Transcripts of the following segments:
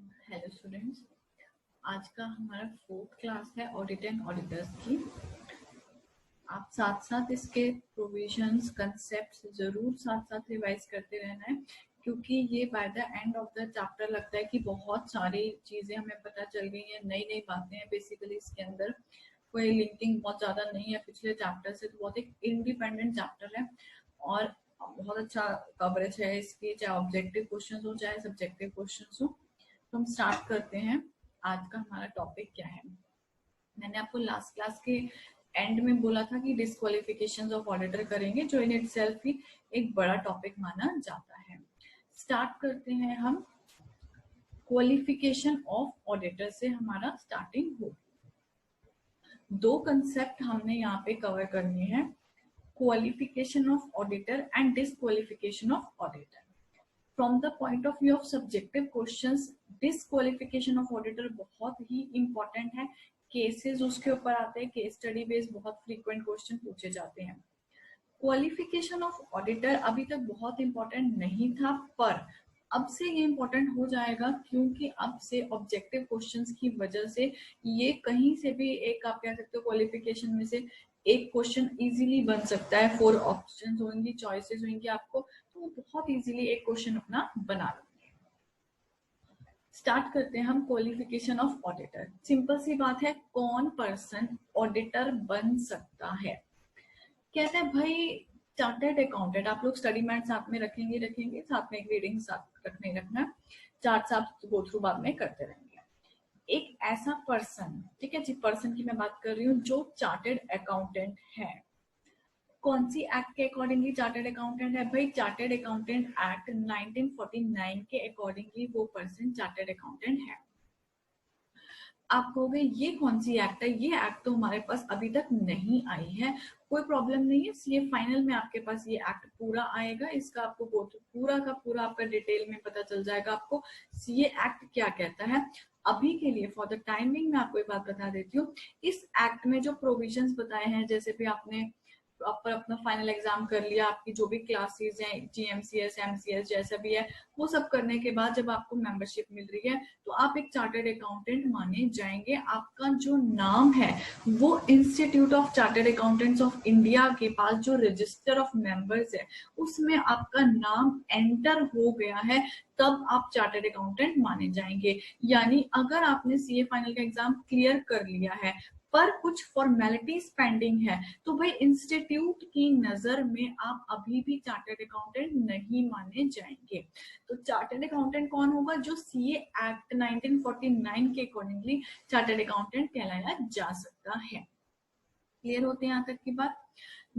Hello students, आज का हमारा 4th क्लास है ऑडिट एंड ऑडिटर्स की। आप साथ साथ इसके प्रोविजंस कंसेप्ट्स जरूर साथ साथ रिवाइज करते रहना है, क्योंकि ये by the end of the chapter लगता है कि बहुत सारी चीजें हमें पता चल गई हैं, नई नई बातें हैं। बेसिकली इसके अंदर कोई लिंकिंग बहुत ज्यादा नहीं है पिछले चैप्टर से, तो बहुत एक इंडिपेंडेंट चैप्टर है और बहुत अच्छा कवरेज है इसकी, चाहे ऑब्जेक्टिव क्वेश्चन हो चाहे सब्जेक्टिव क्वेश्चन हो। तो हम स्टार्ट करते हैं। आज का हमारा टॉपिक क्या है? मैंने आपको लास्ट क्लास के एंड में बोला था कि डिस्क्वालिफिकेशंस ऑफ ऑडिटर करेंगे, जो इन इटसेल्फ ही एक बड़ा टॉपिक माना जाता है। स्टार्ट करते हैं हम। क्वालिफिकेशन ऑफ ऑडिटर से हमारा स्टार्टिंग हो। दो कंसेप्ट हमने यहाँ पे कवर करने हैं, qualification of auditor and disqualification of auditor. From the point of view of subjective questions, disqualification of auditor बहुत ही इंपॉर्टेंट है। केसेस उसके ऊपर आते हैं, केस स्टडी बेस्ड बहुत फ्रीक्वेंट क्वेश्चन पूछे जाते हैं। क्वालिफिकेशन ऑफ ऑडिटर अभी तक बहुत इंपॉर्टेंट नहीं था, पर अब से ये इंपॉर्टेंट हो जाएगा, क्योंकि अब से ऑब्जेक्टिव क्वेश्चंस की वजह से ये कहीं से भी एक, आप कह सकते हो क्वालिफिकेशन में से एक क्वेश्चन इजीली बन सकता है। 4 ऑप्शंस होंगी, चॉइसेस होंगी आपको, तो वो बहुत इजीली एक क्वेश्चन अपना बना लेंगे। स्टार्ट करते हैं हम। क्वालिफिकेशन ऑफ ऑडिटर, सिंपल सी बात है, कौन पर्सन ऑडिटर बन सकता है? कहते हैं भाई चार्टर्ड अकाउंटेंट, आप लोग स्टडी मैट साथ में रखेंगे, साथ में एक रीडिंग साथ रखना, चार्ट आप गो थ्रू बाद में करते रहेंगे। एक ऐसा पर्सन, ठीक है जी, पर्सन की मैं बात कर रही हूँ जो चार्टर्ड अकाउंटेंट है। कौन सी एक्ट के अकॉर्डिंगली चार्टर्ड अकाउंटेंट है? भाई चार्टर्ड अकाउंटेंट एक्ट 1949 के अकॉर्डिंगली वो पर्सन चार्टर्ड अकाउंटेंट है। आप कहोगे ये कौन सी एक्ट है? ये एक्ट तो हमारे पास अभी तक नहीं आई है। कोई प्रॉब्लम नहीं है, सीए फाइनल में आपके पास ये एक्ट पूरा आएगा, इसका आपको पूरा का पूरा आपका डिटेल में पता चल जाएगा आपको सीए एक्ट क्या कहता है। अभी के लिए फॉर द टाइमिंग मैं आपको एक बात बता देती हूँ, इस एक्ट में जो प्रोविजंस बताए हैं, जैसे भी आपने प्रॉपर अपना फाइनल एग्जाम कर लिया, आपकी जो भी क्लासेस हैं, जीएमसीएस एमसीएस जैसा भी है, वो सब करने के बाद जब आपको मेंबरशिप मिल रही है तो आप एक चार्टर्ड अकाउंटेंट माने जाएंगे। आपका जो नाम है वो institute of chartered accountants of India के पास जो रजिस्टर ऑफ मेंबर्स है उसमें आपका नाम एंटर हो गया है, तब आप चार्टर्ड अकाउंटेंट माने जाएंगे। यानी अगर आपने सीए फाइनल का एग्जाम क्लियर कर लिया है पर कुछ फॉर्मेलिटीज पेंडिंग है, तो भाई इंस्टीट्यूट की नजर में आप अभी भी चार्टर्ड अकाउंटेंट नहीं माने जाएंगे। तो चार्टर्ड अकाउंटेंट कौन होगा? जो सीए एक्ट 1949 के अकॉर्डिंगली चार्टर्ड अकाउंटेंट कहलाया जा सकता है। क्लियर होते हैं यहाँ तक की बात?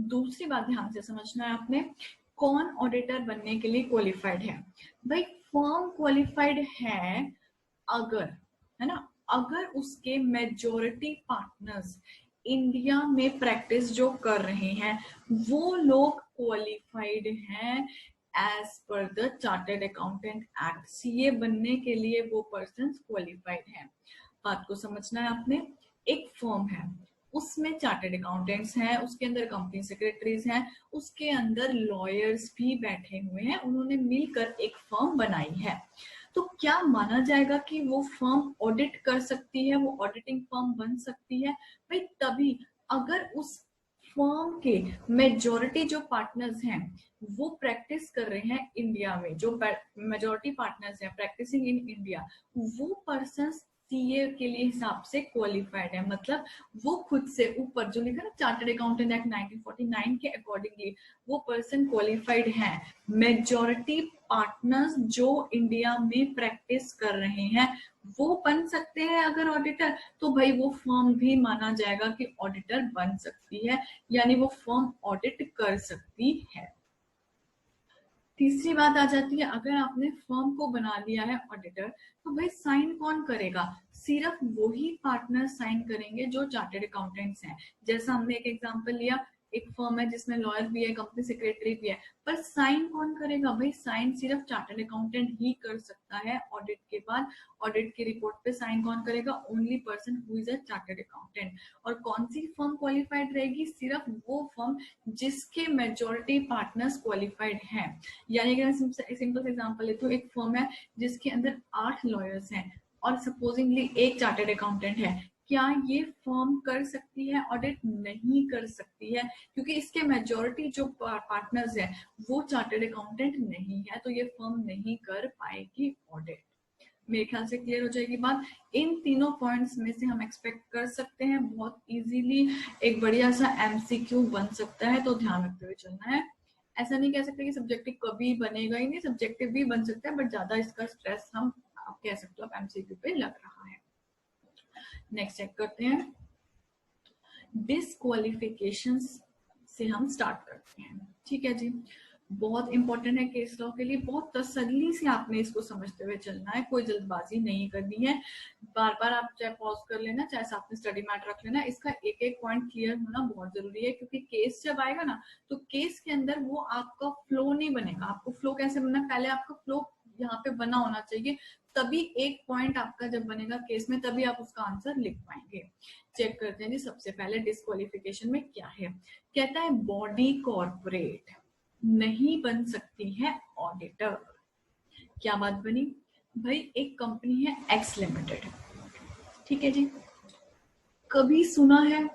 दूसरी बात ध्यान से समझना है आपने, कौन ऑडिटर बनने के लिए क्वालिफाइड है? भाई फर्म क्वालिफाइड है अगर, है ना, अगर उसके मेजॉरिटी पार्टनर्स इंडिया में प्रैक्टिस जो कर रहे हैं वो लोग क्वालिफाइड हैं as per the chartered accountant act. CA बनने के लिए वो पर्सन क्वालिफाइड हैं। बात को समझना है आपने। एक फर्म है, उसमें चार्टर्ड अकाउंटेंट्स हैं, उसके अंदर कंपनी सेक्रेटरीज हैं, उसके अंदर लॉयर्स भी बैठे हुए हैं, उन्होंने मिलकर एक फर्म बनाई है। तो क्या माना जाएगा कि वो फर्म ऑडिट कर सकती है, वो ऑडिटिंग फर्म बन सकती है? भाई तभी अगर उस फर्म के मेजॉरिटी जो पार्टनर्स हैं वो प्रैक्टिस कर रहे हैं इंडिया में, जो मेजॉरिटी पार्टनर्स हैं प्रैक्टिसिंग इन इंडिया, वो पर्सन सीए के लिए हिसाब से क्वालिफाइड है। मतलब वो खुद से ऊपर जो लिखा ना चार्टर्ड अकाउंटेंट एक्ट 1949 के अकॉर्डिंगली वो पर्सन क्वालिफाइड है। मेजॉरिटी पार्टनर्स जो इंडिया में प्रैक्टिस कर रहे हैं वो बन सकते हैं अगर ऑडिटर, तो भाई वो फर्म भी माना जाएगा कि ऑडिटर बन सकती है, यानी वो फर्म ऑडिट कर सकती है। तीसरी बात आ जाती है, अगर आपने फर्म को बना लिया है ऑडिटर, तो भाई साइन कौन करेगा? सिर्फ वही पार्टनर साइन करेंगे जो चार्टर्ड अकाउंटेंट्स हैं। जैसा हमने एक एग्जांपल लिया, एक फर्म है जिसमें लॉयर भी है, कंपनी सेक्रेटरी भी है, पर साइन कौन करेगा भाई? साइन सिर्फ चार्टर्ड अकाउंटेंट ही कर सकता है ऑडिट के बाद। ऑडिट की रिपोर्ट पे साइन कौन करेगा? Only person who is a chartered accountant. और कौन सी फर्म क्वालिफाइड रहेगी? सिर्फ वो फर्म जिसके मेजोरिटी पार्टनर्स क्वालिफाइड हैं। यानी कि सिंपल एग्जांपल लेती हूँ, एक फर्म है जिसके अंदर 8 लॉयर्स हैं और सपोजिंगली एक चार्टर्ड अकाउंटेंट है, क्या ये फर्म कर सकती है ऑडिट? नहीं कर सकती है, क्योंकि इसके मेजोरिटी जो पार्टनर्स है वो चार्टर्ड अकाउंटेंट नहीं है, तो ये फर्म नहीं कर पाएगी ऑडिट। मेरे ख्याल से क्लियर हो जाएगी बात। इन तीनों पॉइंट्स में से हम एक्सपेक्ट कर सकते हैं बहुत इजीली एक बढ़िया सा एमसीक्यू बन सकता है, तो ध्यान रखते हुए चलना है। ऐसा नहीं कह सकते कि सब्जेक्टिव कभी बनेगा ही नहीं, सब्जेक्टिव भी बन सकता है, बट ज्यादा इसका स्ट्रेस हम आप कह सकते हो एमसीक्यू पे लग रहा है। नेक्स्ट चेक करते हैं, डिस्क्वालिफिकेशंस से हम स्टार्ट करते हैं। ठीक है जी, बहुत इंपॉर्टेंट है केस लॉ के लिए, बहुत तसल्ली से आपने इसको समझते हुए चलना है, कोई जल्दबाजी नहीं करनी है। बार बार आप चाहे पॉज कर लेना, चाहे साथ में स्टडी मैट रख लेना, इसका एक एक पॉइंट क्लियर होना बहुत जरूरी है, क्योंकि केस जब आएगा ना तो केस के अंदर वो आपका फ्लो नहीं बनेगा। आपको फ्लो कैसे बनना है? पहले आपका फ्लो यहाँ पे बना होना चाहिए, तभी एक पॉइंट आपका जब बनेगा केस में, तभी आप उसका आंसर लिख पाएंगे। चेक करते हैं जी, सबसे पहले डिस्क्वालिफिकेशन में क्या है। कहता है बॉडी कॉर्पोरेट नहीं बन सकती है ऑडिटर। क्या बात बनी भाई? एक कंपनी है एक्स लिमिटेड, ठीक है जी, कभी सुना है?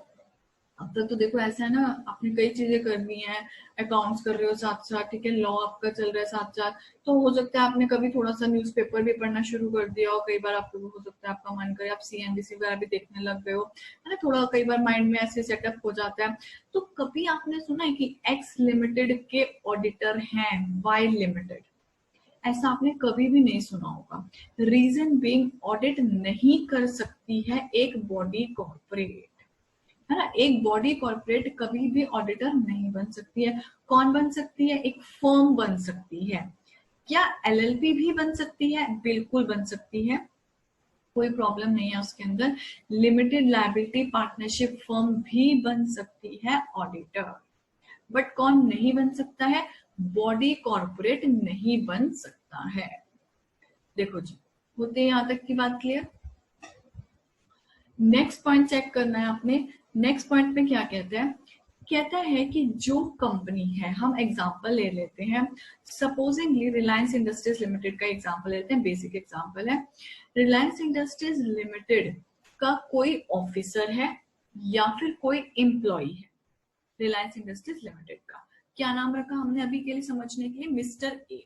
अब तक तो देखो ऐसा है ना, आपने कई चीजें करनी है, अकाउंट्स कर रहे हो साथ साथ, ठीक है, लॉ आपका चल रहा है साथ साथ, तो हो सकता है आपने कभी थोड़ा सा न्यूज़पेपर भी पढ़ना शुरू कर दिया हो, कई बार आपको हो सकता है आपका मन करे आप सीएनबीसी वगैरह भी देखने लग गए हो, है ना, थोड़ा कई बार माइंड में ऐसे सेटअप हो जाता है। तो कभी आपने सुना है कि एक्स लिमिटेड के ऑडिटर हैं वाई लिमिटेड? ऐसा आपने कभी भी नहीं सुना होगा। रीजन बीइंग ऑडिट नहीं कर सकती है एक बॉडी कॉर्पोरेट, है ना। एक बॉडी कॉर्पोरेट कभी भी ऑडिटर नहीं बन सकती है। कौन बन सकती है? एक फर्म बन सकती है। क्या एलएलपी भी बन सकती है? बिल्कुल बन सकती है, कोई प्रॉब्लम नहीं है उसके अंदर। लिमिटेड लायबिलिटी पार्टनरशिप फर्म भी बन सकती है ऑडिटर, बट कौन नहीं बन सकता है? बॉडी कॉर्पोरेट नहीं बन सकता है। देखो जी, होते यहां तक की बात क्लियर? नेक्स्ट पॉइंट चेक करना है आपने। नेक्स्ट पॉइंट में क्या कहता है? कहता है कि जो कंपनी है, हम एग्जांपल ले लेते हैं, सपोजिंगली रिलायंस इंडस्ट्रीज लिमिटेड का एग्जांपल लेते हैं, बेसिक एग्जांपल है। रिलायंस इंडस्ट्रीज लिमिटेड का कोई ऑफिसर है या फिर कोई एम्प्लॉय है रिलायंस इंडस्ट्रीज लिमिटेड का। क्या नाम रखा हमने अभी के लिए समझने के लिए? Mister A.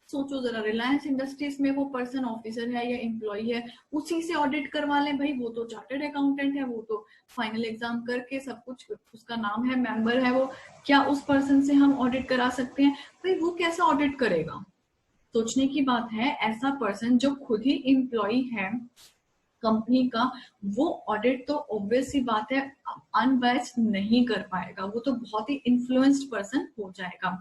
सोचो जरा, रिलायंस इंडस्ट्रीज में वो पर्सन ऑफिसर है या एम्प्लॉय है, उसी से ऑडिट करवा लें भाई, वो तो चार्टर्ड अकाउंटेंट है, वो तो फाइनल एग्जाम करके सब कुछ उसका नाम है, मेंबर है वो, क्या उस पर्सन से हम ऑडिट करा सकते हैं? भाई वो कैसा ऑडिट करेगा? सोचने की बात है। ऐसा पर्सन जो खुद ही एम्प्लॉय है कंपनी का, वो ऑडिट तो ऑब्वियस ही बात है अनबायस्ड नहीं कर पाएगा, वो तो बहुत ही इन्फ्लुएंस्ड पर्सन हो जाएगा।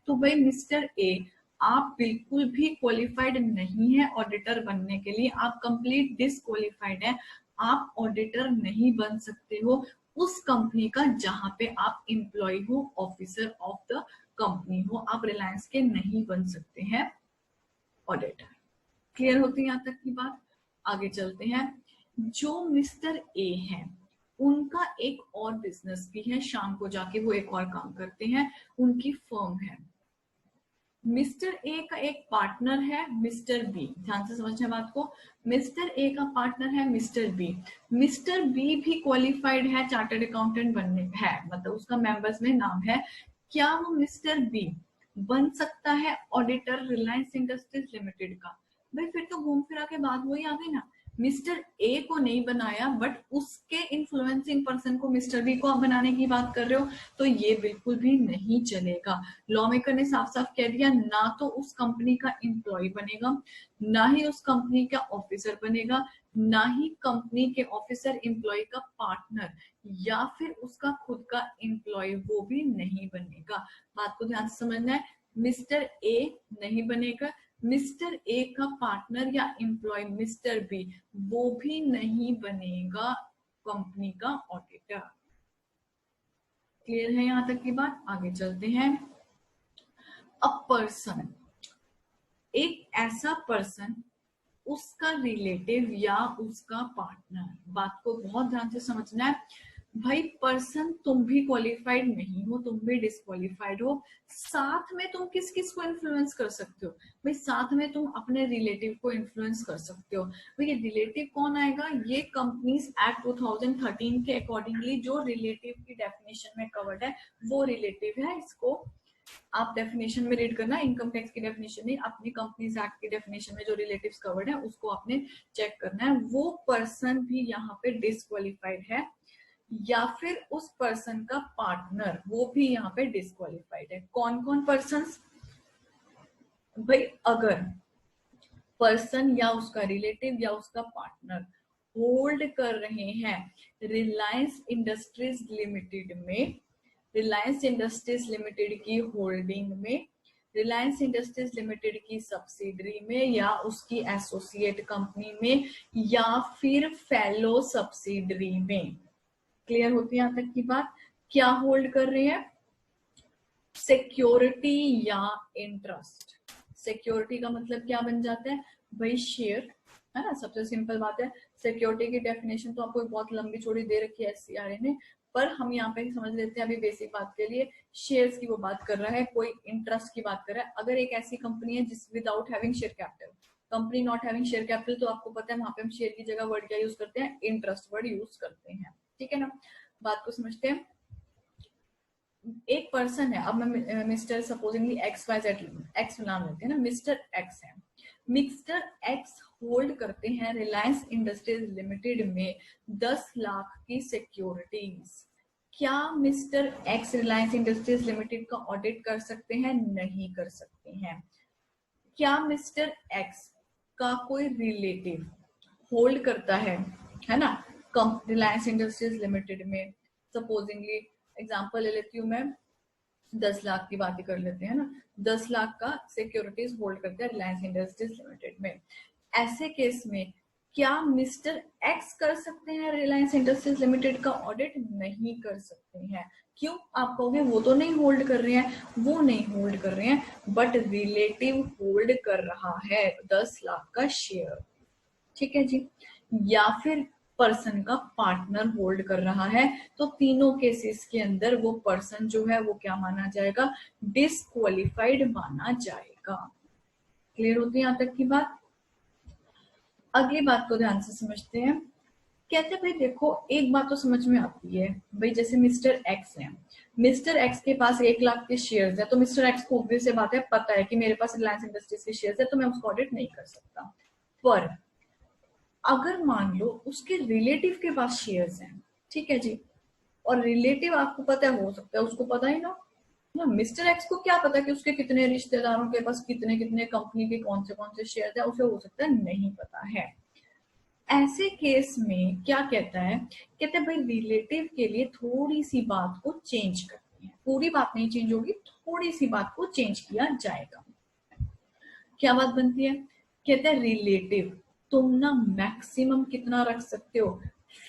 तो भाई मिस्टर ए, आप बिल्कुल भी क्वालिफाइड नहीं है ऑडिटर बनने के लिए, आप कंप्लीट डिसक्वालिफाइड है, आप ऑडिटर नहीं बन सकते हो उस कंपनी का जहां पे आप एम्प्लॉय हो, ऑफिसर ऑफ द कंपनी हो, आप रिलायंस के नहीं बन सकते हैं ऑडिटर। क्लियर होती है यहाँ तक की बात? आगे चलते हैं। जो मिस्टर ए है उनका एक और बिजनेस भी है, शाम को जाके वो एक और काम करते हैं, उनकी फर्म है। मिस्टर ए का एक पार्टनर है मिस्टर बी, ध्यान से समझना बात को। मिस्टर ए का पार्टनर है मिस्टर बी, मिस्टर बी भी क्वालिफाइड है चार्टर्ड अकाउंटेंट बनने है, मतलब उसका मेंबर्स में नाम है। क्या वो मिस्टर बी बन सकता है ऑडिटर रिलायंस इंडस्ट्रीज लिमिटेड का? भाई फिर तो घूम फिरा के बात वही आ गई ना, मिस्टर ए को नहीं बनाया बट उसके इन्फ्लुएंसिंग पर्सन को मिस्टर बी को आप बनाने की बात कर रहे हो, तो ये बिल्कुल भी नहीं चलेगा। लॉ मेकर ने साफ साफ कह दिया, ना तो उस कंपनी का एम्प्लॉय बनेगा, ना ही उस कंपनी का ऑफिसर बनेगा, ना ही कंपनी के ऑफिसर एम्प्लॉय का पार्टनर या फिर उसका खुद का एम्प्लॉय, वो भी नहीं बनेगा। बात को ध्यान से समझना है, मिस्टर ए नहीं बनेगा, मिस्टर ए का पार्टनर या एम्प्लॉय मिस्टर बी, वो भी नहीं बनेगा कंपनी का ऑडिटर। क्लियर है यहाँ तक की बात? आगे चलते हैं। अ पर्सन, एक ऐसा पर्सन, उसका रिलेटिव या उसका पार्टनर। बात को बहुत ध्यान से समझना है भाई। पर्सन, तुम भी क्वालिफाइड नहीं हो, तुम भी डिस्क्वालिफाइड हो, साथ में तुम किस किस को इन्फ्लुएंस कर सकते हो भाई? साथ में तुम अपने रिलेटिव को इन्फ्लुएंस कर सकते हो भाई। ये रिलेटिव कौन आएगा? ये कंपनीज एक्ट 2013 के अकॉर्डिंगली जो रिलेटिव की डेफिनेशन में कवर्ड है वो रिलेटिव है। इसको आप डेफिनेशन में रीड करना, इनकम टैक्स की डेफिनेशन नहीं, अपनी कंपनीज एक्ट की डेफिनेशन में जो रिलेटिव्स कवर्ड है उसको आपने चेक करना है। वो पर्सन भी यहाँ पे डिस्क्वालिफाइड है, या फिर उस पर्सन का पार्टनर वो भी यहाँ पे डिस्क्वालिफाइड है। कौन कौन पर्सन भाई? अगर पर्सन या उसका रिलेटिव या उसका पार्टनर होल्ड कर रहे हैं रिलायंस इंडस्ट्रीज लिमिटेड में, रिलायंस इंडस्ट्रीज लिमिटेड की होल्डिंग में, रिलायंस इंडस्ट्रीज लिमिटेड की सब्सिडरी में, या उसकी एसोसिएट कंपनी में, या फिर फेलो सब्सिडरी में। क्लियर होती है यहाँ तक की बात? क्या होल्ड कर रहे हैं? सिक्योरिटी या इंटरेस्ट। सिक्योरिटी का मतलब क्या बन जाता है भाई? शेयर, है ना? सबसे सिंपल बात है। सिक्योरिटी की डेफिनेशन तो आपको बहुत लंबी चौड़ी दे रखी है एससीआरए ने, पर हम यहाँ पे समझ लेते हैं अभी बेसिक बात के लिए। शेयर्स की वो बात कर रहा है, कोई इंटरेस्ट की बात कर रहा है। अगर एक ऐसी कंपनी है जिस without having share capital, company not having share capital, तो आपको पता है वहां पे हम शेयर की जगह वर्ड क्या यूज करते हैं? इंटरेस्ट वर्ड यूज करते हैं। ठीक है ना? बात को समझते हैं। एक पर्सन है, अब मैं mister supposingly X Y Z X नाम लेते हैं ना, मिस्टर एक्स है। मिस्टर एक्स होल्ड करते हैं रिलायंस इंडस्ट्रीज लिमिटेड में 10 लाख की सिक्योरिटीज। क्या mister x Reliance industries limited का ऑडिट कर सकते हैं? नहीं कर सकते हैं। क्या मिस्टर एक्स का कोई रिलेटिव होल्ड करता है ना, रिलायंस इंडस्ट्रीज लिमिटेड में? सपोजिंगली एग्जांपल ले लेती हूँ मैं, 10 लाख की बात ही कर लेते हैं ना। 10 लाख का सिक्योरिटीज होल्ड करते हैं रिलायंस इंडस्ट्रीज लिमिटेड में। ऐसे केस में क्या मिस्टर एक्स कर सकते हैं रिलायंस इंडस्ट्रीज लिमिटेड का ऑडिट? नहीं कर सकते हैं। क्यों? आप कहोगे वो तो नहीं होल्ड कर रहे हैं, वो नहीं होल्ड कर रहे हैं, बट रिलेटिव होल्ड कर रहा है 10 लाख का शेयर। ठीक है जी? या फिर पर्सन का पार्टनर होल्ड कर रहा है, तो तीनों केसेस के अंदर वो पर्सन जो है वो क्या माना जाएगा? डिस्क्वालिफाइड माना जाएगा। क्लियर होती है यहाँ तक की बात? अगली बात को ध्यान से समझते हैं। कहते हैं भाई देखो, एक बात तो समझ में आती है भाई, जैसे मिस्टर एक्स है, मिस्टर एक्स के पास 1 लाख के शेयर्स है, तो मिस्टर एक्स को ऑब्वियस से बात है, पता है कि मेरे पास रिलायंस इंडस्ट्रीज के शेयर्स है, तो मैं उसको ऑडिट नहीं कर सकता। पर अगर मान लो उसके रिलेटिव के पास शेयर्स हैं, ठीक है जी, और रिलेटिव आपको पता है, हो सकता है उसको पता ही ना मिस्टर एक्स को क्या पता कि उसके कितने रिश्तेदारों के पास कितने कितने कंपनी के कौन से शेयर है, उसे हो सकता है नहीं पता है। ऐसे केस में क्या कहता है? कहते हैं भाई रिलेटिव के लिए थोड़ी सी बात को चेंज करते हैं, पूरी बात नहीं चेंज होगी, थोड़ी सी बात को चेंज किया जाएगा। क्या बात बनती है? कहते हैं रिलेटिव तुम ना मैक्सिमम कितना रख सकते हो?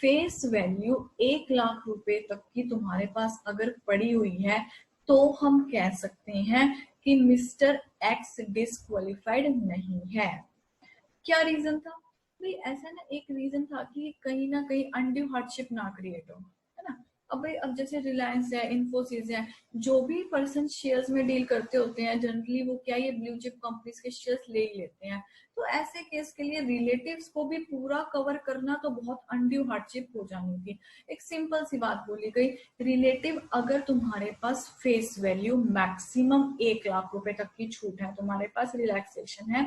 फेस वैल्यू 1 लाख रुपए तक की तुम्हारे पास अगर पड़ी हुई है तो हम कह सकते हैं कि मिस्टर एक्स डिस्क्वालिफाइड नहीं है। क्या रीजन था भाई? ऐसा ना एक रीजन था कि कहीं ना कहीं अनड्यू हार्डशिप ना क्रिएट हो, है ना? अब भाई अब जैसे रिलायंस है, इन्फोसिस है, जो भी पर्सन शेयर्स में डील करते होते हैं जनरली वो क्या, ये ब्लू चिप कंपनीज के शेयर्स ले ही लेते हैं। तो ऐसे केस के लिए रिलेटिव्स को भी पूरा कवर करना तो बहुत अनड्यू हार्डशिप हो जानी थी। एक सिंपल सी बात बोली गई, रिलेटिव अगर तुम्हारे पास फेस वैल्यू मैक्सिमम 1 लाख रुपए तक की छूट है, तुम्हारे पास रिलैक्सेशन है,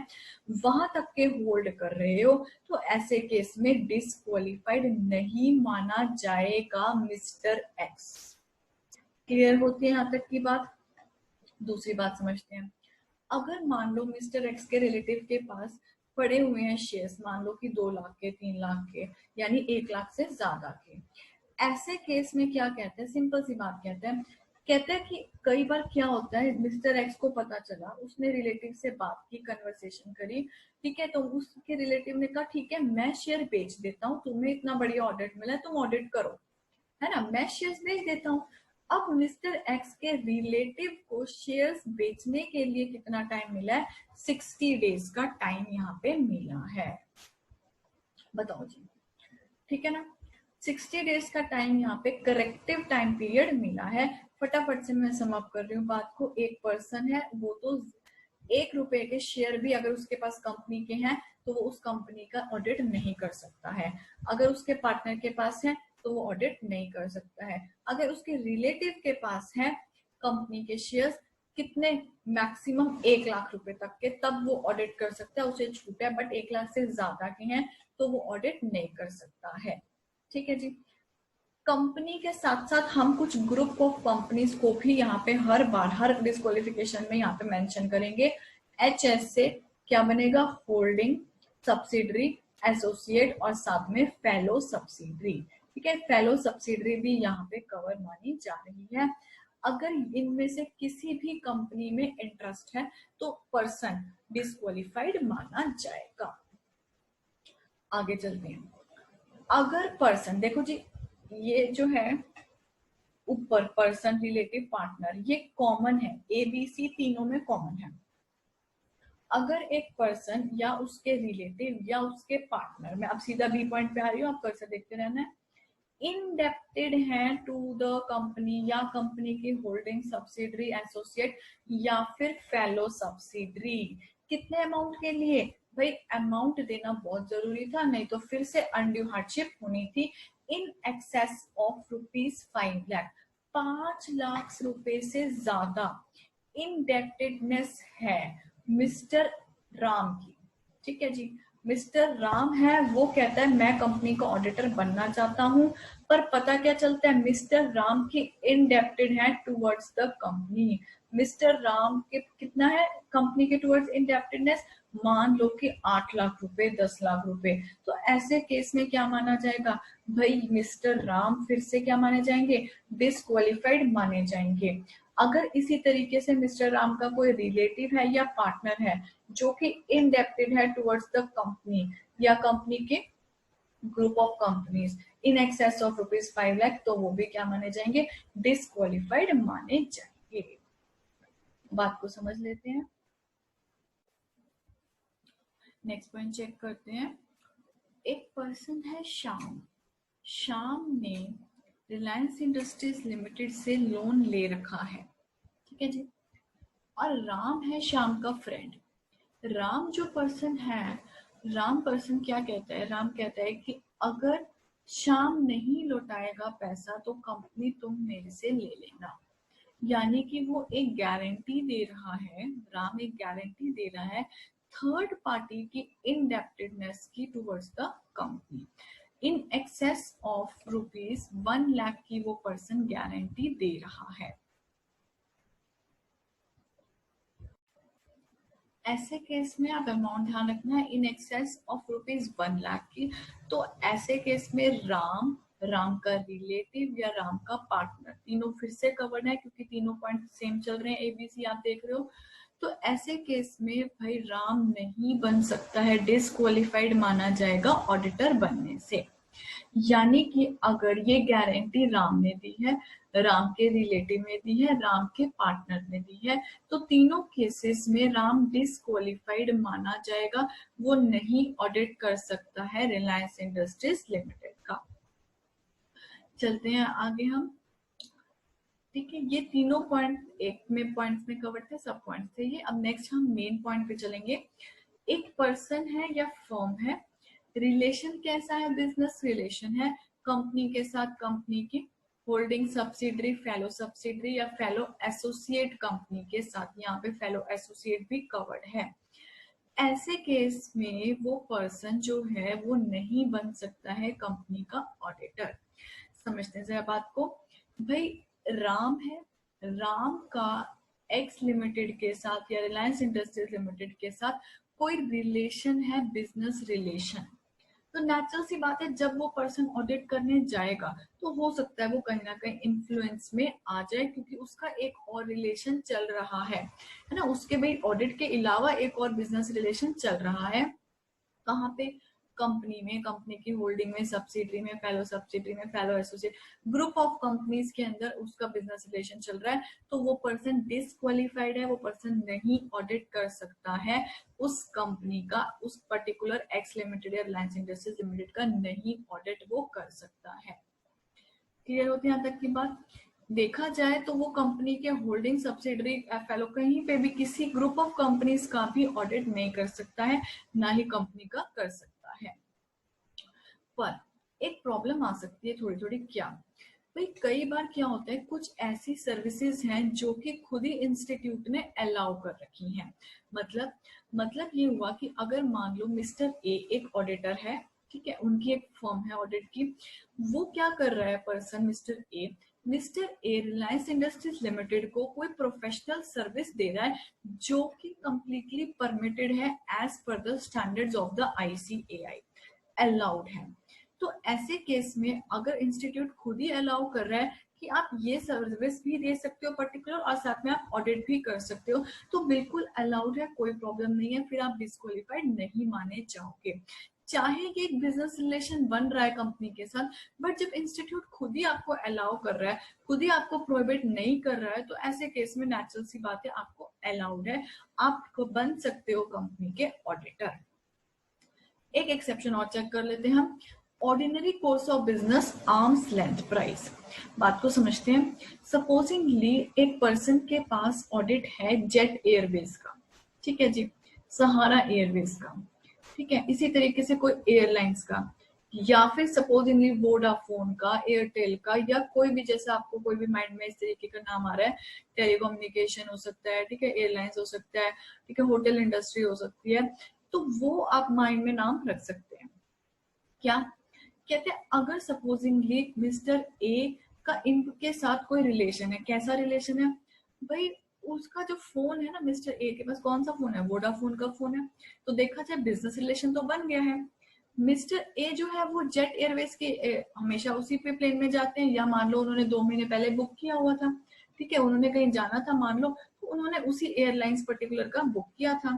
वहां तक के होल्ड कर रहे हो, तो ऐसे केस में डिस्क्वालिफाइड नहीं माना जाएगा मिस्टर एक्स। क्लियर होती है यहाँ तक की बात? दूसरी बात समझते हैं। अगर मान लो मिस्टर एक्स के रिलेटिव के पास पड़े हुए हैं शेयर्स, मान लो कि 2 लाख के, 3 लाख के, यानी 1 लाख से ज्यादा के, ऐसे केस में क्या कहते हैं? सिंपल सी बात कहते हैं कि कई बार क्या होता है, मिस्टर एक्स को पता चला, उसने रिलेटिव से बात की, कन्वर्सेशन करी, ठीक है, तो उसके रिलेटिव ने कहा ठीक है मैं शेयर बेच देता हूँ, तुम्हें इतना बढ़िया ऑडिट मिला है, तुम ऑडिट करो, है ना, मैं शेयर बेच देता हूँ। अब मिस्टर एक्स के रिलेटिव को शेयर्स बेचने के लिए कितना टाइम मिला है? 60 डेज का टाइम यहाँ पे मिला है। बताओ जी, ठीक है ना? 60 डेज का टाइम यहाँ पे करेक्टिव टाइम पीरियड मिला है। फटाफट से मैं समाप्त कर रही हूँ बात को। एक पर्सन है, वो तो 1 रुपए के शेयर भी अगर उसके पास कंपनी के हैं तो वो उस कंपनी का ऑडिट नहीं कर सकता है। अगर उसके पार्टनर के पास है तो वो ऑडिट नहीं कर सकता है। अगर उसके रिलेटिव के पास है कंपनी के शेयर्स, कितने, मैक्सिमम 1 लाख रुपए तक के, तब वो ऑडिट कर सकता है, उसे छूट है। बट 1 लाख से ज्यादा के हैं तो वो ऑडिट नहीं कर सकता है। ठीक है जी। कंपनी के साथ साथ हम कुछ ग्रुप ऑफ कंपनीज को भी यहाँ पे हर बार हर डिस्क्वालिफिकेशन में यहाँ पे मेंशन करेंगे। एचएस से क्या बनेगा? होल्डिंग, सब्सिडरी, एसोसिएट और साथ में फेलो सब्सिडरी। ठीक है, फेलो सब्सिडरी भी यहाँ पे कवर मानी जा रही है। अगर इनमें से किसी भी कंपनी में इंटरेस्ट है तो पर्सन डिस्क्वालिफाइड माना जाएगा। आगे चलते हैं। अगर पर्सन, देखो जी, ये जो है ऊपर पर्सन, रिलेटिव, पार्टनर, ये कॉमन है, एबीसी तीनों में कॉमन है। अगर एक पर्सन या उसके रिलेटिव या उसके पार्टनर, मैं अब सीधा बी पॉइंट पे आ रही हूँ, आप कर्सर देखते रहना है, इंडेप्टेड है टू द कंपनी या कंपनी की होल्डिंग, सब्सिडरी, एसोसिएट या फिर फेलो सब्सिडरी, कितने अमाउंट के लिए? भाई अमाउंट देना बहुत जरूरी था, नहीं तो फिर से अनड्यू हार्डशिप होनी थी। In excess of ₹5 lakh, 5 lakh रुपए से ज्यादा इंडेप्टेडनेस है मिस्टर राम की। ठीक है जी, मिस्टर राम है, वो कहता है मैं कंपनी का ऑडिटर बनना चाहता हूं, पर पता क्या चलता है? मिस्टर राम की इनडेप्टेड है towards the company. Mister Ram के कितना है कंपनी के टुवर्ड्स इनडेप्टेडनेस? मान लो कि 8 लाख रुपए, 10 लाख रुपए। तो ऐसे केस में क्या माना जाएगा? भाई मिस्टर राम फिर से क्या माने जाएंगे? डिस्क्वालिफाइड माने जाएंगे। अगर इसी तरीके से मिस्टर राम का कोई रिलेटिव है या पार्टनर है जो कि इनडेप्टेड है टुवर्ड्स द कंपनी या कंपनी के group of companies in excess of ₹5 lakh, तो वो भी क्या माने जाएंगे? डिस्क्वालिफाइड माने जाएंगे। बात को समझ लेते हैं। नेक्स्ट पॉइंट चेक करते हैं। एक पर्सन है श्याम। श्याम ने रिलायंस इंडस्ट्रीज लिमिटेड से लोन ले रखा है। ठीक है जी। और राम है श्याम का फ्रेंड। राम जो पर्सन है, राम पर्सन क्या कहता है? राम कहता है कि अगर श्याम नहीं लौटाएगा पैसा तो कंपनी तुम मेरे से ले लेना। यानी कि वो एक गारंटी दे रहा है, राम एक गारंटी दे रहा है थर्ड पार्टी की इनडेप्टेडनेस की towards the company. In excess of ₹1 lakh की वो पर्सन गारंटी दे रहा है। ऐसे केस में आप अमाउंट ध्यान रखना है, इन एक्सेस ऑफ ₹1 लाख की। तो ऐसे केस में राम, राम का रिलेटिव या राम का पार्टनर, तीनों फिर से कवर्ड है क्योंकि तीनों पॉइंट सेम चल रहे हैं, एबीसी आप देख रहे हो। तो ऐसे केस में भाई राम नहीं बन सकता है, डिस्क्वालिफाइड माना जाएगा ऑडिटर बनने से। यानी कि अगर ये गारंटी राम ने दी है, राम के रिलेटिव ने दी है, राम के पार्टनर ने दी है, तो तीनों केसेस में राम डिस्क्वालिफाइड माना जाएगा, वो नहीं ऑडिट कर सकता है रिलायंस इंडस्ट्रीज लिमिटेड का। चलते हैं आगे हम। ठीक है, ये तीनों पॉइंट एक में पॉइंट्स में कवर थे, सब पॉइंट थे ये। अब नेक्स्ट हम मेन पॉइंट पे चलेंगे। एक पर्सन है या फर्म है, रिलेशन कैसा है? बिजनेस रिलेशन है कंपनी के साथ, कंपनी की होल्डिंग, सब्सिडरी, फेलो सब्सिडरी या फेलो एसोसिएट कंपनी के साथ। यहाँ पे फेलो एसोसिएट भी कवर्ड है। ऐसे केस में वो पर्सन जो है वो नहीं बन सकता है कंपनी का ऑडिटर। समझते हैं जरा बात को। भाई राम है, राम का एक्स लिमिटेड के साथ या रिलायंस इंडस्ट्रीज लिमिटेड के साथ कोई रिलेशन है, बिजनेस रिलेशन। तो नेचुरल सी बात है, जब वो पर्सन ऑडिट करने जाएगा तो हो सकता है वो कहीं ना कहीं इन्फ्लुएंस में आ जाए, क्योंकि उसका एक और रिलेशन चल रहा है ना। उसके भाई ऑडिट के अलावा एक और बिजनेस रिलेशन चल रहा है। कहाँ पे? कंपनी में, कंपनी की होल्डिंग में, सब्सिडरी में, fellow associate, group of companies के अंदर उसका बिजनेस रिलेशन चल रहा है, तो वो पर्सन डिसक्वालिफाइड है, वो पर्सन नहीं ऑडिट कर सकता है उस कंपनी का, उस पर्टिकुलर एक्स लिमिटेड या रिलायंस इंडस्ट्रीज लिमिटेड का नहीं ऑडिट वो कर सकता है। क्लियर होती है यहाँ तक की बात? देखा जाए तो वो कंपनी के होल्डिंग, सब्सिडरी, एफएलओ कहीं पे भी किसी ग्रुप ऑफ कंपनीज का भी ऑडिट नहीं कर सकता है, ना ही कंपनी का कर सकता है। पर एक प्रॉब्लम आ सकती है थोड़ी थोड़ी, क्या भाई, कई बार क्या होता है, कुछ ऐसी सर्विसेज हैं जो कि खुद ही इंस्टीट्यूट ने अलाउ कर रखी हैं। मतलब ये हुआ कि अगर मान लो मिस्टर ए एक ऑडिटर है, ठीक है, उनकी एक फर्म है ऑडिट की, वो क्या कर रहा है person mister A Reliance industries limited को कोई प्रोफेशनल सर्विस दे रहा है जो कि कंप्लीटली परमिटेड है as per the standards of the ICAI, allowed है। तो ऐसे केस में अगर इंस्टीट्यूट खुद ही अलाउ कर रहा है कि आप ये सर्विस भी दे सकते हो पर्टिकुलर, और साथ में आप ऑडिट भी कर सकते हो, तो बिल्कुल अलाउड है, कोई प्रॉब्लम नहीं है, फिर आप डिस्क्वालिफाइड नहीं माने जाओगे। चाहे ये एक बिजनेस रिलेशन बन रहा है कंपनी के साथ, बट जब इंस्टीट्यूट खुद ही आपको अलाउ कर रहा है, खुद ही आपको प्रोहिबिट नहीं कर रहा है, तो ऐसे केस में नेचुरल सी बात है, आपको अलाउड है, आप बन सकते हो कंपनी के ऑडिटर। एक एक्सेप्शन और चेक कर लेते हैं हम, ordinary course of business arms length price. बात को समझते हैं। सपोजिंगली एक पर्सन के पास ऑडिट है जेट एयरवेज का, ठीक है जी, सहारा एयरवेज का, ठीक है, इसी तरीके से कोई एयरलाइंस का, या फिर सपोजिंगली वोडाफोन का, एयरटेल का, या कोई भी, जैसे आपको कोई भी माइंड में इस तरीके का नाम आ रहा है, टेलीकम्युनिकेशन हो सकता है, ठीक है, एयरलाइंस हो सकता है, ठीक है, होटल इंडस्ट्री हो सकती है, तो वो आप माइंड में नाम रख सकते हैं। क्या कहते हैं, अगर सपोजिंगली मिस्टर ए का इनके साथ कोई रिलेशन है, कैसा रिलेशन है भाई, उसका जो फोन है ना, मिस्टर ए के पास कौन सा फोन है, वोडाफोन का फोन है, तो देखा जाए बिजनेस रिलेशन तो बन गया है। मिस्टर ए जो है वो जेट एयरवेज के हमेशा उसी पे प्लेन में जाते हैं, या मान लो उन्होंने 2 महीने पहले बुक किया हुआ था, ठीक है, उन्होंने कहीं जाना था मान लो, तो उन्होंने उसी एयरलाइंस पर्टिकुलर का बुक किया था।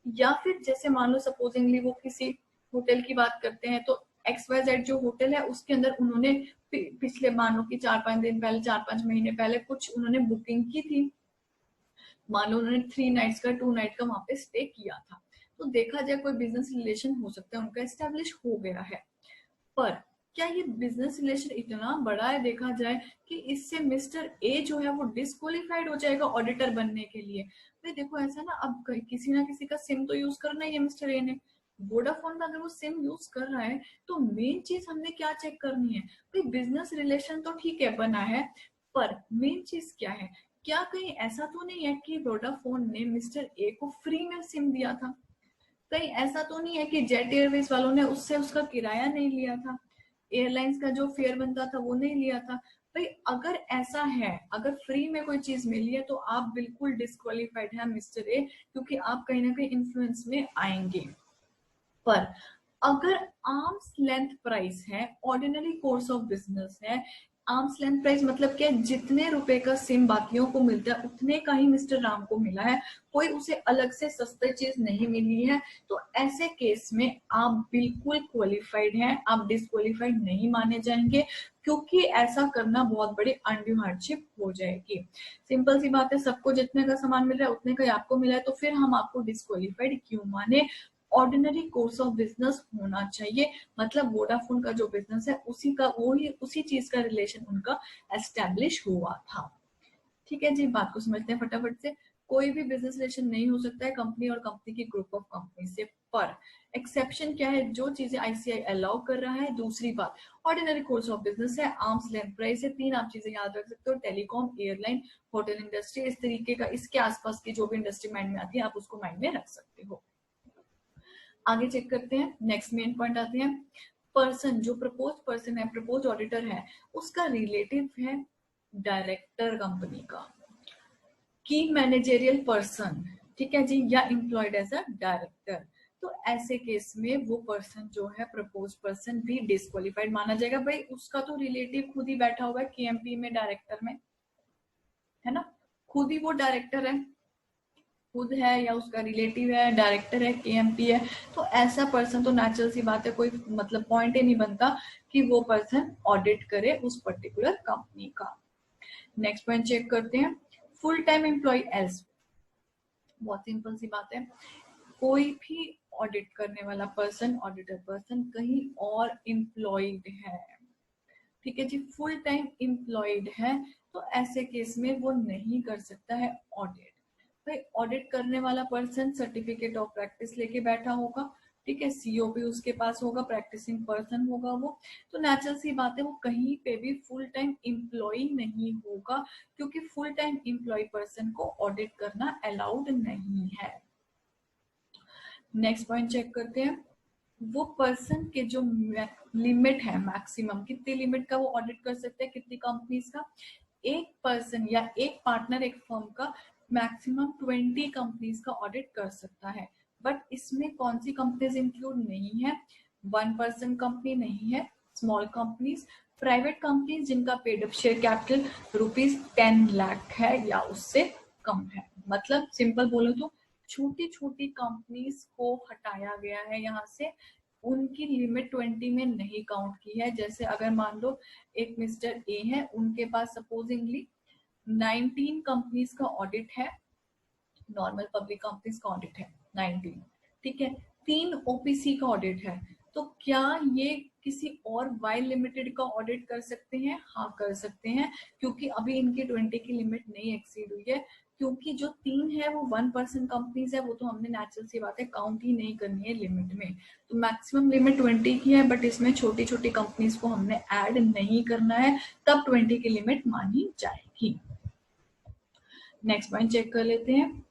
या फिर जैसे मान लो सपोजिंगली वो किसी होटल की बात करते हैं, तो XYZ जो होटल है उसके अंदर उन्होंने पिछले मान लो कि 4-5 दिन पहले, 4-5 महीने पहले कुछ उन्होंने बुकिंग की थी, मान लो उन्होंने 3 नाइट्स का 2 नाइट का वहां पे स्टे किया था, तो देखा जाए कोई बिजनेस रिलेशन हो सकता है उनका एस्टेब्लिश हो गया है। पर क्या ये बिजनेस रिलेशन इतना बड़ा है देखा जाए कि इससे मिस्टर ए जो है वो डिस्क्वालिफाइड हो जाएगा ऑडिटर बनने के लिए? भाई देखो ऐसा ना, अब किसी ना किसी का सिम तो यूज करना ही है मिस्टर ए ने, वोडाफोन का अगर वो सिम यूज कर रहा है, तो मेन चीज हमने क्या चेक करनी है भाई, बिजनेस रिलेशन तो ठीक है बना है, पर मेन चीज क्या है, क्या कहीं ऐसा तो नहीं है कि वोडाफोन ने मिस्टर ए को फ्री में सिम दिया था? कहीं ऐसा तो नहीं है कि जेट एयरवेज वालों ने उससे उसका किराया नहीं लिया था, एयरलाइंस का जो फेयर बनता था वो नहीं लिया था? भाई अगर ऐसा है, अगर फ्री में कोई चीज मिली है, तो आप बिल्कुल डिस्क्वालिफाइड है मिस्टर ए, क्योंकि आप कहीं ना कहीं इन्फ्लुएंस में आएंगे। पर अगर आर्म्स लेंथ प्राइस है, ऑर्डिनरी कोर्स ऑफ बिजनेस है, आर्म्स लेंथ प्राइस मतलब क्या, जितने रुपए का सिम बाकियों को मिलता है उतने का ही मिस्टर राम को मिला है, कोई उसे अलग से सस्ती चीज नहीं मिली है, तो ऐसे केस में आप बिल्कुल क्वालिफाइड हैं, आप डिस्क्वालिफाइड नहीं माने जाएंगे, क्योंकि ऐसा करना बहुत बड़ी अनड्यू हार्डशिप हो जाएगी। सिंपल सी बात है, सबको जितने का सामान मिल रहा है उतने का ही आपको मिला है, तो फिर हम आपको डिस्क्वालिफाइड क्यों माने? ऑर्डिनरी कोर्स ऑफ बिजनेस होना चाहिए, मतलब वोडाफोन का जो बिजनेस है उसी का, वो ही उसी चीज का रिलेशन उनका एस्टेब्लिश हुआ था। ठीक है जी, बात को समझते हैं फटाफट से। कोई भी बिजनेस रिलेशन नहीं हो सकता है कंपनी और कंपनी की ग्रुप ऑफ कंपनी से, पर एक्सेप्शन क्या है, जो चीजें ICAI अलाउ कर रहा है। दूसरी बात, ऑर्डिनरी कोर्स ऑफ बिजनेस है, आर्म्स लेंथ प्राइस है, 3 आप चीजें याद रख सकते हो, टेलीकॉम, एयरलाइन, होटल इंडस्ट्री, इस तरीके का, इसके आसपास की जो भी इंडस्ट्री माइंड में आती है आप उसको माइंड में रख सकते हो। आगे चेक करते हैं, नेक्स्ट मेन पॉइंट आते हैं, पर्सन, जो प्रपोज पर्सन है, प्रपोज ऑडिटर है, उसका रिलेटिव है डायरेक्टर कंपनी का, की मैनेजरियल पर्सन, ठीक है जी, या एम्प्लॉयड एज अ डायरेक्टर, तो ऐसे केस में वो पर्सन जो है, प्रपोज पर्सन भी डिस्क्वालिफाइड माना जाएगा। भाई उसका तो रिलेटिव खुद ही बैठा हुआ है KMP में, डायरेक्टर में, है ना, खुद ही वो डायरेक्टर है, खुद है या उसका रिलेटिव है, डायरेक्टर है, केएमपी है, तो ऐसा पर्सन तो नेचुरल सी बात है, कोई मतलब पॉइंट ही नहीं बनता कि वो पर्सन ऑडिट करे उस पर्टिकुलर कंपनी का। नेक्स्ट पॉइंट चेक करते हैं, फुल टाइम एम्प्लॉय एल्स। बहुत सिंपल सी बात है, कोई भी ऑडिट करने वाला पर्सन, ऑडिटर पर्सन कहीं और एम्प्लॉयड है, ठीक है जी, फुल टाइम एम्प्लॉयड है, तो ऐसे केस में वो नहीं कर सकता है ऑडिट। भाई ऑडिट करने वाला पर्सन सर्टिफिकेट ऑफ प्रैक्टिस लेके बैठा होगा, ठीक है, सीओपी उसके पास होगा, प्रैक्टिसिंग पर्सन होगा वो, तो नेचुरल सी बात है वो कहीं पे भी फुल टाइम एम्प्लॉय नहीं होगा, क्योंकि फुल टाइम एम्प्लॉय पर्सन को ऑडिट करना अलाउड नहीं है। नेक्स्ट पॉइंट चेक करते हैं, वो पर्सन के जो लिमिट है, मैक्सिमम कितनी लिमिट का वो ऑडिट कर सकते हैं, कितनी कंपनीज का, एक पर्सन या एक पार्टनर एक फर्म का मैक्सिमम 20 कंपनीज का ऑडिट कर सकता है। बट इसमें कौन सी कंपनीज इंक्लूड नहीं है, 1 पर्सन कंपनी नहीं है, स्मॉल कंपनीज, प्राइवेट कंपनीज जिनका paid up share capital ₹10 lakh है या उससे कम है। मतलब सिंपल बोलो तो छोटी छोटी कंपनीज को हटाया गया है यहाँ से, उनकी लिमिट 20 में नहीं काउंट की है। जैसे अगर मान लो एक मिस्टर ए है, उनके पास सपोजिंगली 19 कंपनीज का ऑडिट है, नॉर्मल पब्लिक कंपनीज का ऑडिट है 19, ठीक है, 3 ओपीसी का ऑडिट है, तो क्या ये किसी और वाई लिमिटेड का ऑडिट कर सकते हैं? हाँ कर सकते हैं, क्योंकि अभी इनकी 20 की लिमिट नहीं एक्सीड हुई है, क्योंकि जो 3 है वो 1 पर्सन कंपनीज है, वो तो हमने नेचुरल सी बात है काउंट ही नहीं करनी है लिमिट में, तो मैक्सिमम लिमिट 20 की है, बट इसमें छोटी छोटी कंपनीज को हमने ऐड नहीं करना है, तब 20 की लिमिट मानी जाएगी। नेक्स्ट पॉइंट चेक कर लेते हैं,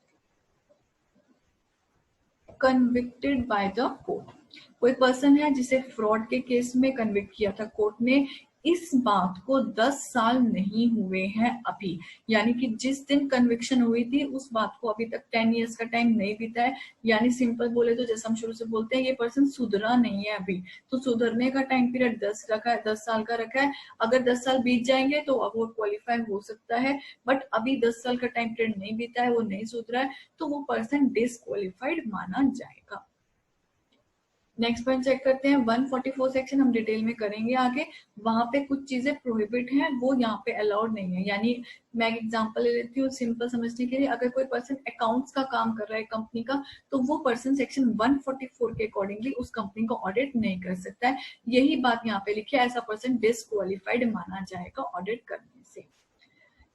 कन्विक्टेड बाय द कोर्ट। कोई पर्सन है जिसे फ्रॉड के केस में कन्विक्ट किया था कोर्ट ने, इस बात को 10 साल नहीं हुए हैं अभी, यानी कि जिस दिन कन्विक्शन हुई थी उस बात को अभी तक 10 इयर्स का टाइम नहीं बीता है, यानी सिंपल बोले तो जैसे हम शुरू से बोलते हैं ये पर्सन सुधरा नहीं है अभी, तो सुधरने का टाइम पीरियड 10 रखा है, 10 साल का रखा है। अगर 10 साल बीत जाएंगे तो अब वो क्वालिफाई हो सकता है, बट अभी 10 साल का टाइम पीरियड नहीं बीता है, वो नहीं सुधरा है, तो वो पर्सन डिसक्वालिफाइड माना जाएगा। नेक्स्ट पॉइंट चेक करते हैं, 144 सेक्शन हम डिटेल में करेंगे आगे, वहां पे कुछ चीजें प्रोहिबिट हैं, वो यहाँ पे अलाउड नहीं है। यानी मैं एक एग्जांपल ले लेती हूँ सिंपल समझने के लिए, अगर कोई पर्सन अकाउंट्स का काम कर रहा है कंपनी का, तो वो पर्सन सेक्शन 144 के अकॉर्डिंगली उस कंपनी को ऑडिट नहीं कर सकता है, यही बात यहाँ पे लिखी है, ऐसा पर्सन डिसक्वालिफाइड माना जाएगा ऑडिट करने से।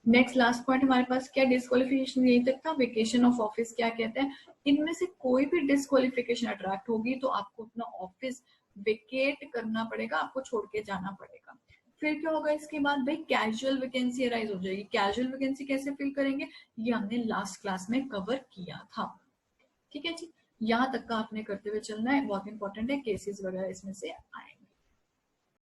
नेक्स्ट लास्ट पॉइंट हमारे पास क्या डिस्क्वालिफिकेशन यही तक था, वेकेशन ऑफ ऑफिस क्या कहते हैं, इनमें से कोई भी डिस्क्वालिफिकेशन अट्रैक्ट होगी तो आपको अपना ऑफिस वेकेट करना पड़ेगा, आपको छोड़ के जाना पड़ेगा। फिर क्या होगा इसके बाद, भाई कैजुअल वैकेंसी अराइज हो जाएगी। कैजुअल वैकेंसी कैसे फिल करेंगे, ये हमने लास्ट क्लास में कवर किया था, ठीक है जी, यहाँ तक का आपने करते हुए चलना है, बहुत इंपॉर्टेंट है, केसेस वगैरह इसमें से आए।